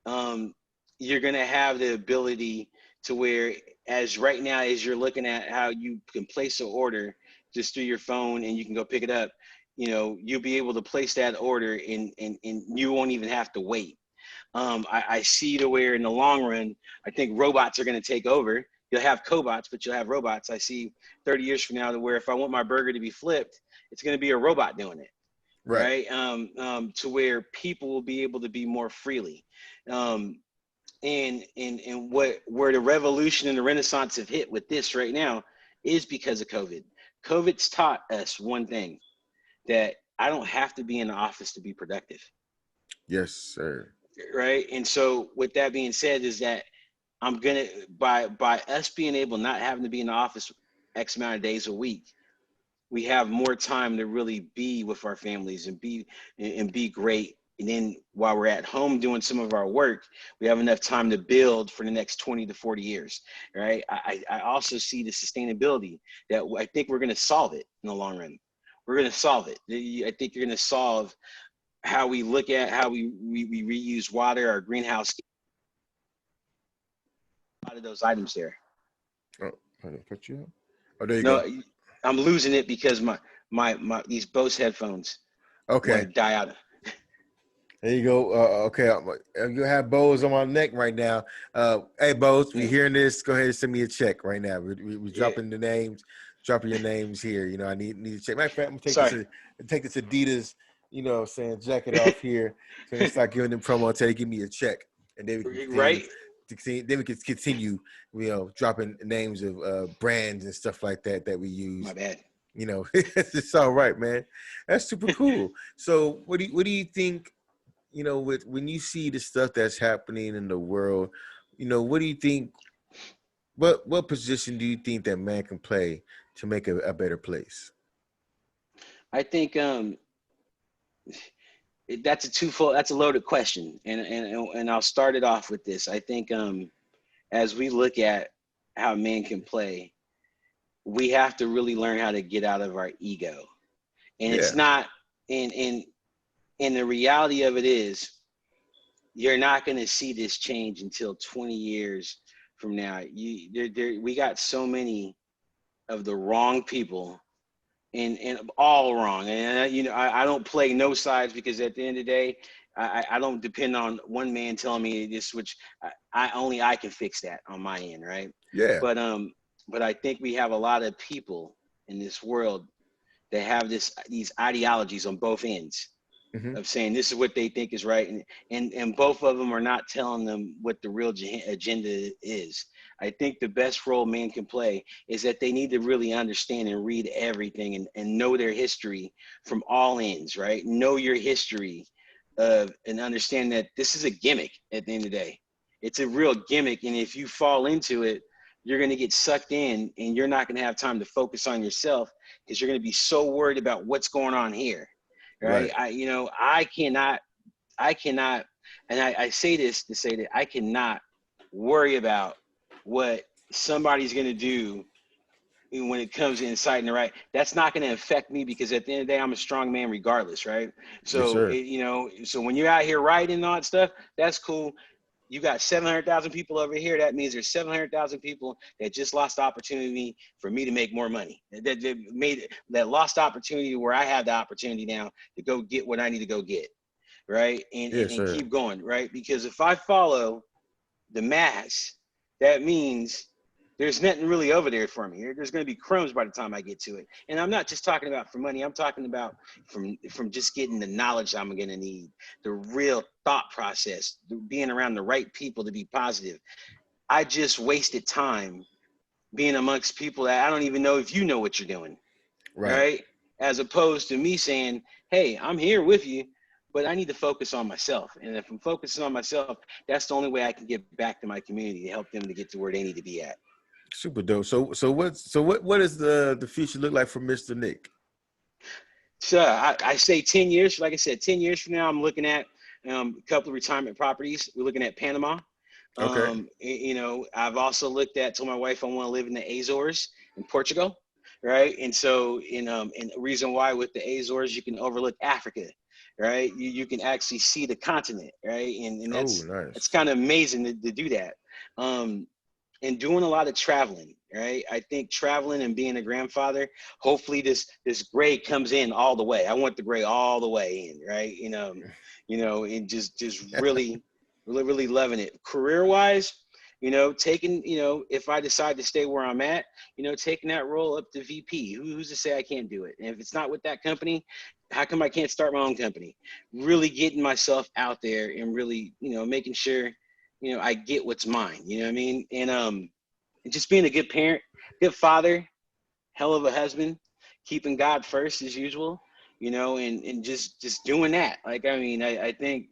um, you're going to have the ability to where, as right now, as you're looking at how you can place an order just through your phone and you can go pick it up, you know, you'll be able to place that order and you won't even have to wait. I see to where in the long run, I think robots are going to take over. You'll have cobots, but you'll have robots. I see 30 years from now to where if I want my burger to be flipped, it's going to be a robot doing it, Right. right? To where people will be able to be more freely. Um, and what where the revolution and the renaissance have hit with this right now is because of COVID. COVID's taught us one thing, that I don't have to be in the office to be productive, Yes, sir. right? And so with that being said is that I'm gonna by us being able not having to be in the office X amount of days a week, we have more time to really be with our families and be great. And then while we're at home doing some of our work, we have enough time to build for the next 20 to 40 years, right? I also see the sustainability that I think we're going to solve it in the long run. We're going to solve it. I think you're going to solve how we look at how we reuse water, our greenhouse, a lot of those items there. Oh, how did I cut you out? Oh, there you No, go. I'm losing it because my these Bose headphones want Okay. to die out. There you go. Okay, you have Bose on my neck right now. Hey, Bose, we Yeah, hearing this? Go ahead and send me a check right now. We yeah. dropping the names, dropping your names here. You know, I need to check. Matter of fact, I'm gonna Sorry. take this Adidas, you know, what I'm saying jacket off here. So they start giving them promo until they give me a check, and then we can continue. Right? Then we can continue, you know, dropping names of brands and stuff like that we My use. bad. You know, it's all right, man. That's super cool. So, what do you think? You know, with when you see the stuff that's happening in the world, you know, what do you think? What position do you think that man can play to make a better place? I think that's a twofold. That's a loaded question, and I'll start it off with this. I think as we look at how men can play, we have to really learn how to get out of our ego, and it's Yeah, not. And the reality of it is, you're not going to see this change until 20 years from now. We got so many of the wrong people and all wrong. And you know, I don't play no sides because at the end of the day, I don't depend on one man telling me this, which I only I can fix that on my end, right? yeah, But um, but I think we have a lot of people in this world that have these ideologies on both ends hmm, of saying this is what they think is right, and both of them are not telling them what the real agenda is. I think the best role men can play is that they need to really understand and read everything and know their history from all ends, right? Know your history of and understand that this is a gimmick at the end of the day. It's a real gimmick, and if you fall into it, you're going to get sucked in and you're not going to have time to focus on yourself because you're going to be so worried about what's going on here, right? right, You know, I cannot, and I say this to say that I cannot worry about what somebody's going to do when it comes to inciting the right. That's not going to affect me because at the end of the day, I'm a strong man regardless, right? yes, So, sir, you know, so when you're out here writing and all that stuff, that's cool. You got 700,000 people over here. That means there's 700,000 people that just lost the opportunity for me to make more money. That lost opportunity where I have the opportunity now to go get what I need to go get, right? yes, And sir. keep going, right? Because if I follow the mass, that means there's nothing really over there for me. There's going to be crumbs by the time I get to it. And I'm not just talking about for money. I'm talking about from just getting the knowledge I'm going to need, the real thought process, being around the right people to be positive. I just wasted time being amongst people that I don't even know if you know what you're doing, Right. right? As opposed to me saying, hey, I'm here with you, but I need to focus on myself. And if I'm focusing on myself, that's the only way I can get back to my community to help them to get to where they need to be at. Super dope. So what does the future look like for Mr. Nick? So I say 10 years. Like I said, 10 years from now, I'm looking at a couple of retirement properties. We're looking at Panama. Okay. You know, I've also looked at, told my wife I want to live in the Azores in Portugal, right? And so, and the reason why with the Azores, you can overlook Africa, right? You can actually see the continent, right? And Oh, that's nice. kind of amazing to do that. Um, and doing a lot of traveling, right? I think traveling and being a grandfather, hopefully this gray comes in all the way. I want the gray all the way in, right? And just really loving it. Career wise, taking, if I decide to stay where I'm at, taking that role up to VP. Who's to say I can't do it? And if it's not with that company, how come I can't start my own company? Really getting myself out there and really, making sure, I get what's mine. You know what I mean? And just being a good parent, good father, hell of a husband, keeping God first as usual, and just doing that. Like, I mean, I think,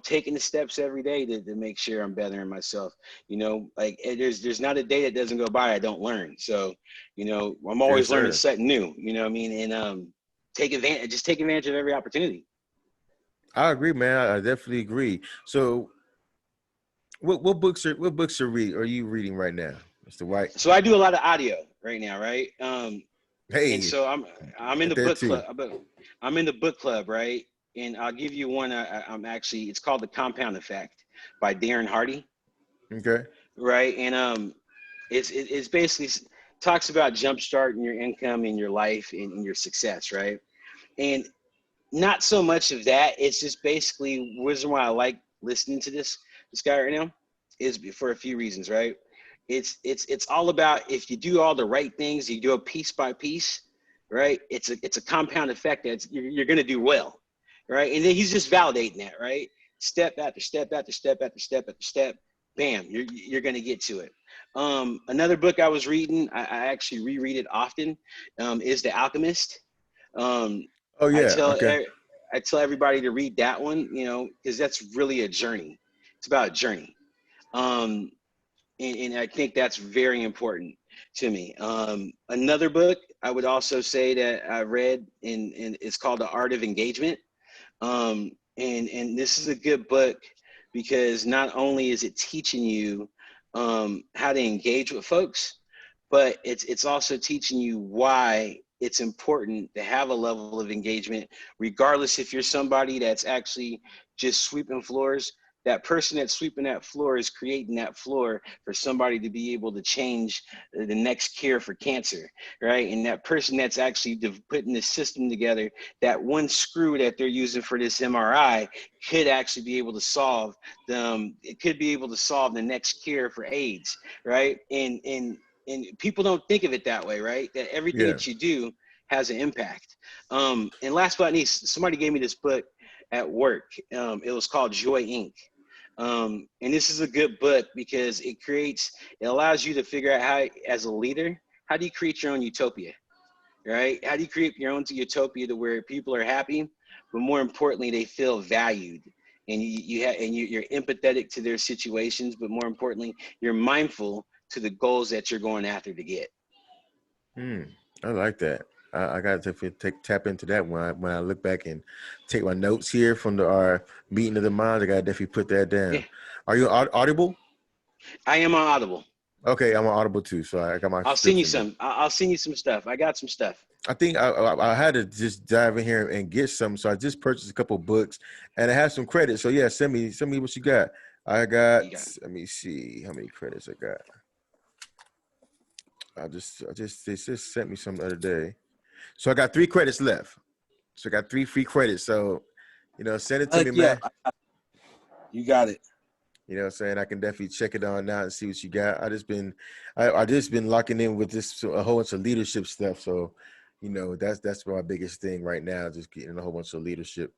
taking the steps every day to make sure I'm bettering myself. Like there's not a day that doesn't go by I don't learn. So, I'm Yes, always learning sir. something new. You know what I mean? And take advantage of every opportunity. I agree, man. I definitely agree. So, what books are you reading right now, Mr. White? So I do a lot of audio right now, right? And Hey, so I'm in at the that book too. club. I'm in the book club, right? And I'll give you one. I'm actually. It's called The Compound Effect by Darren Hardy, Okay. right? And it's basically talks about jumpstarting your income and your life and your success, right? And not so much of that. It's just basically reason why I like listening to this guy right now is for a few reasons, right? It's all about if you do all the right things, you do it piece by piece, right? It's a compound effect that you're going to do well, right? And then he's just validating that, right? Step after step after step after step after step, bam, you're going to get to it. Another book I was reading, I actually reread it often, is The Alchemist. Um, Oh I yeah. tell Okay. I tell everybody to read that one, because that's really a journey. It's about a journey. Um, and I think that's very important to me. Another book I would also say that I read, and it's called The Art of Engagement. And this is a good book because not only is it teaching you how to engage with folks, but it's also teaching you why it's important to have a level of engagement, regardless if you're somebody that's actually just sweeping floors. That person that's sweeping that floor is creating that floor for somebody to be able to change the next cure for cancer, right? And that person that's actually putting the system together, that one screw that they're using for this MRI could actually be able to solve it could be able to solve the next cure for AIDS, right? And people don't think of it that way, right? That everything Yeah. that you do has an impact. And last but not least, somebody gave me this book at work. It was called Joy Inc. And this is a good book because it allows you to figure out how, as a leader, how do you create your own utopia, right? How do you create your own utopia to where people are happy, but more importantly, they feel valued, and you're empathetic to their situations, but more importantly, you're mindful to the goals that you're going after to get. Hmm. I like that. I got to tap into that when I look back and take my notes here from our meeting of the minds. I got to definitely put that Yeah, down. Are you Audible? I am on Audible. Okay, I'm on Audible too, so I got my I'll send you subscription there. some. I'll send you some stuff. I got some stuff. I think I had to just dive in here and get some, so I just purchased a couple books and I have some credits. So yeah, send me what you got. I got. You got Let me see how many credits I got. They just sent me some the other day. So I got 3 credits left. So I got 3 free credits. So, send it to me, yeah, man. you got it. You know what I'm saying? I can definitely check it on now and see what you got. I just been locking in with this a whole bunch of leadership stuff. So, that's my biggest thing right now, just getting a whole bunch of leadership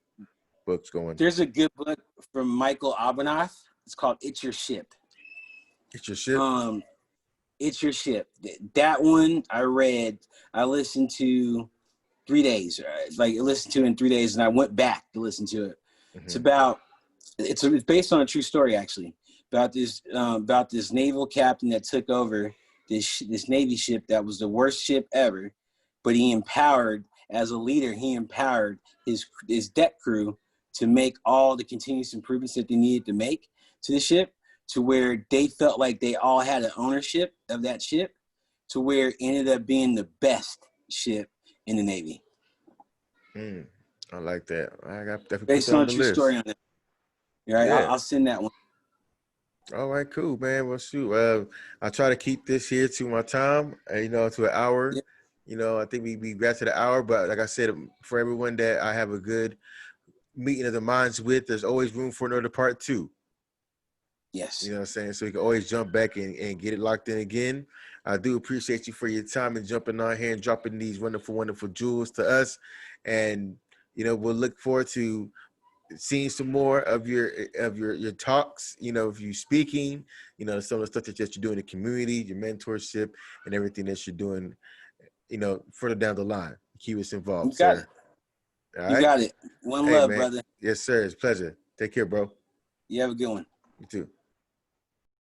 books going. There's a good book from Michael Abernathy. It's called "It's Your Ship." It's your ship. Um, "It's Your Ship." That one I read. I listened to 3 days. Like I listened to it in 3 days, and I went back to listen to it. It's Hmm. about. It's based on a true story, actually, about this naval captain that took over this Navy ship that was the worst ship ever, but he empowered as a leader, he empowered his deck crew to make all the continuous improvements that they needed to make to the ship, to where they felt like they all had an ownership of that ship, to where it ended up being the best ship in the Navy. I like that. I got definitely put Based that on on a the true list. story on that. All right, Yeah. I'll send that one. All right, cool, man. Well, shoot. I try to keep this here to my time, to an hour. Yeah. I think we got to the hour, but like I said, for everyone that I have a good meeting of the minds with, there's always room for another part 2. Yes. You know what I'm saying? So you can always jump back and get it locked in again. I do appreciate you for your time and jumping on here and dropping these wonderful, wonderful jewels to us. And, we'll look forward to seeing some more of your talks, of you speaking, some of the stuff that you're doing in the community, your mentorship, and everything that you're doing, further down the line. Keep us involved, You got sir. it. All You right. got it. One Hey, love, man. brother. Yes, sir. It's a pleasure. Take care, bro. You have a good one. You too.